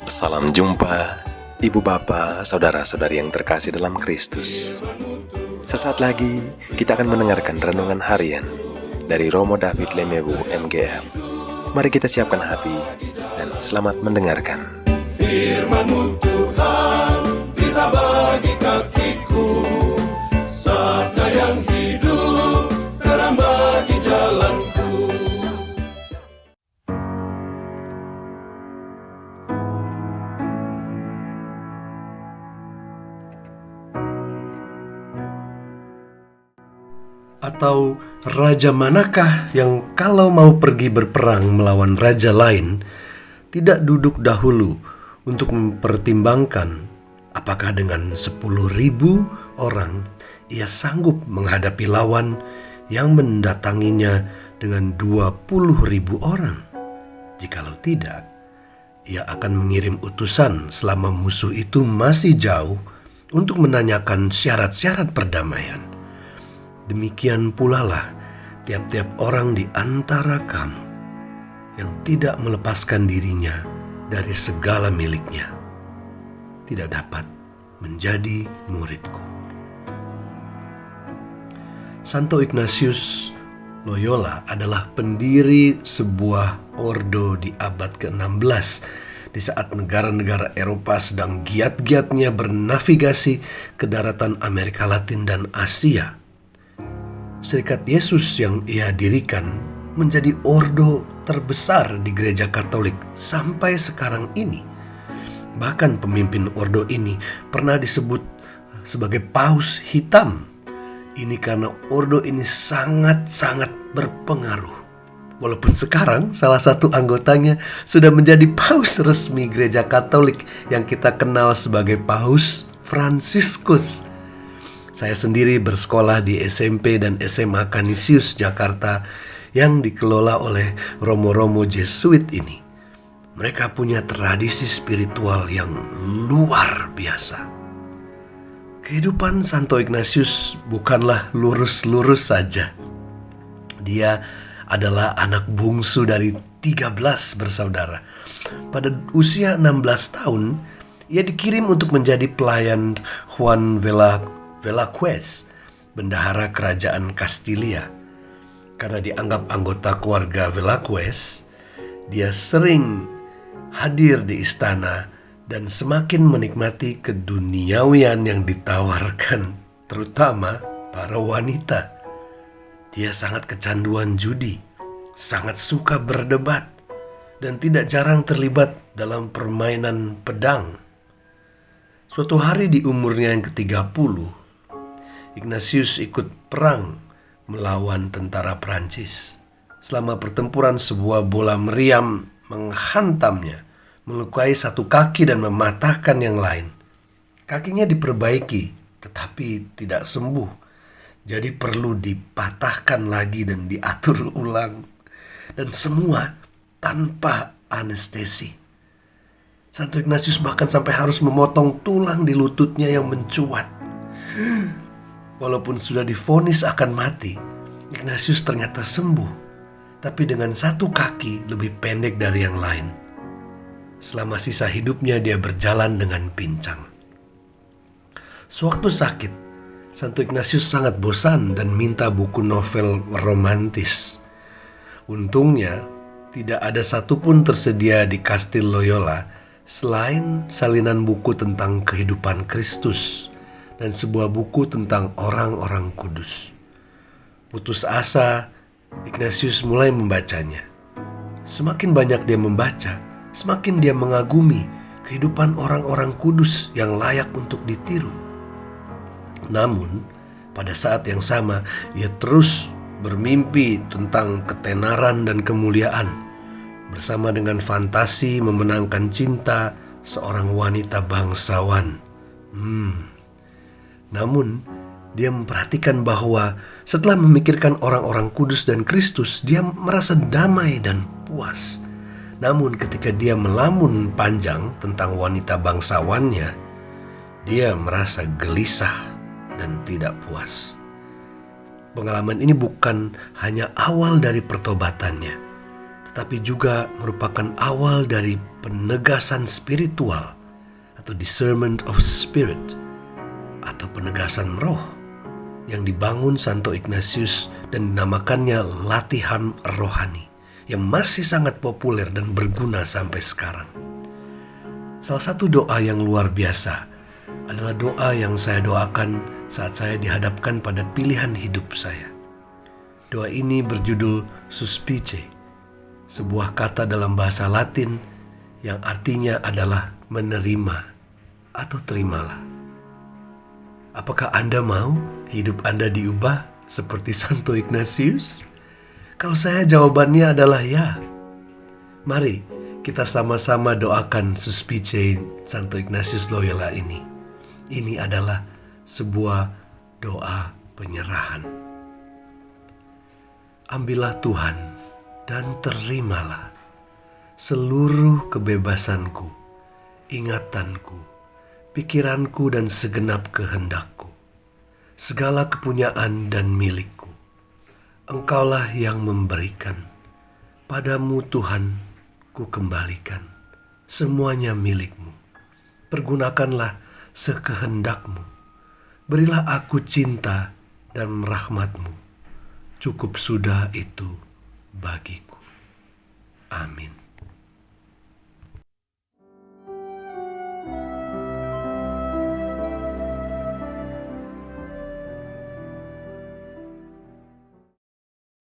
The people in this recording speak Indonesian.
Salam jumpa, Ibu Bapa, Saudara-saudari yang terkasih dalam Kristus. Sesaat lagi kita akan mendengarkan renungan harian dari Romo David Lemewu MGR. Mari kita siapkan hati dan selamat mendengarkan. Firman-Mu Tuhan, berita bagi kakiku, sabda yang hidup, terang bagi jalanku. Atau raja manakah yang kalau mau pergi berperang melawan raja lain, tidak duduk dahulu untuk mempertimbangkan apakah dengan 10.000 orang ia sanggup menghadapi lawan yang mendatanginya dengan 20.000 orang? Jikalau tidak, ia akan mengirim utusan selama musuh itu masih jauh untuk menanyakan syarat-syarat perdamaian. Demikian pula lah tiap-tiap orang di antara kamu yang tidak melepaskan dirinya dari segala miliknya tidak dapat menjadi muridku. Santo Ignatius Loyola adalah pendiri sebuah ordo di abad ke-16 di saat negara-negara Eropa sedang giat-giatnya bernavigasi ke daratan Amerika Latin dan Asia. Serikat Yesus yang ia dirikan menjadi ordo terbesar di gereja Katolik sampai sekarang ini. Bahkan pemimpin ordo ini pernah disebut sebagai paus hitam. Ini karena ordo ini sangat-sangat berpengaruh. Walaupun sekarang salah satu anggotanya sudah menjadi paus resmi gereja Katolik yang kita kenal sebagai Paus Fransiskus. Saya sendiri bersekolah di SMP dan SMA Canisius, Jakarta yang dikelola oleh Romo-Romo Jesuit ini. Mereka punya tradisi spiritual yang luar biasa. Kehidupan Santo Ignatius bukanlah lurus-lurus saja. Dia adalah anak bungsu dari 13 bersaudara. Pada usia 16 tahun, ia dikirim untuk menjadi pelayan Juan Velázquez, bendahara kerajaan Kastilia. Karena dianggap anggota keluarga Velázquez, dia sering hadir di istana dan semakin menikmati keduniawian yang ditawarkan, terutama para wanita. Dia sangat kecanduan judi, sangat suka berdebat, dan tidak jarang terlibat dalam permainan pedang. Suatu hari di umurnya yang ke-30, Ignatius ikut perang melawan tentara Prancis. Selama pertempuran, sebuah bola meriam menghantamnya, melukai satu kaki dan mematahkan yang lain. Kakinya diperbaiki, tetapi tidak sembuh. Jadi perlu dipatahkan lagi dan diatur ulang. Dan semua tanpa anestesi. Santo Ignatius bahkan sampai harus memotong tulang di lututnya yang mencuat. Walaupun sudah divonis akan mati, Ignatius ternyata sembuh, tapi dengan satu kaki lebih pendek dari yang lain. Selama sisa hidupnya dia berjalan dengan pincang. Sewaktu sakit, Santo Ignatius sangat bosan dan minta buku novel romantis. Untungnya, tidak ada satupun tersedia di Kastil Loyola selain salinan buku tentang kehidupan Kristus dan sebuah buku tentang orang-orang kudus. Putus asa, Ignatius mulai membacanya. Semakin banyak dia membaca, semakin dia mengagumi kehidupan orang-orang kudus yang layak untuk ditiru. Namun, pada saat yang sama, ia terus bermimpi tentang ketenaran dan kemuliaan, bersama dengan fantasi memenangkan cinta seorang wanita bangsawan. Namun, dia memperhatikan bahwa setelah memikirkan orang-orang kudus dan Kristus, dia merasa damai dan puas. Namun ketika dia melamun panjang tentang wanita bangsawannya, dia merasa gelisah dan tidak puas. Pengalaman ini bukan hanya awal dari pertobatannya, tapi juga merupakan awal dari penegasan spiritual atau discernment of spirit atau penegasan roh yang dibangun Santo Ignatius dan dinamakannya latihan rohani yang masih sangat populer dan berguna sampai sekarang. Salah satu doa yang luar biasa adalah doa yang saya doakan saat saya dihadapkan pada pilihan hidup saya. Doa ini berjudul Suspice, sebuah kata dalam bahasa Latin yang artinya adalah menerima atau terimalah. Apakah Anda mau hidup Anda diubah seperti Santo Ignatius? Kalau saya jawabannya adalah ya. Mari kita sama-sama doakan Suspice Santo Ignatius Loyola ini. Ini adalah sebuah doa penyerahan. Ambillah Tuhan dan terimalah seluruh kebebasanku, ingatanku, pikiranku dan segenap kehendakku, segala kepunyaan dan milikku. Engkaulah yang memberikan, padamu Tuhan ku kembalikan, semuanya milikmu. Pergunakanlah sekehendakmu, berilah aku cinta dan rahmatmu. Cukup sudah itu bagiku. Amin.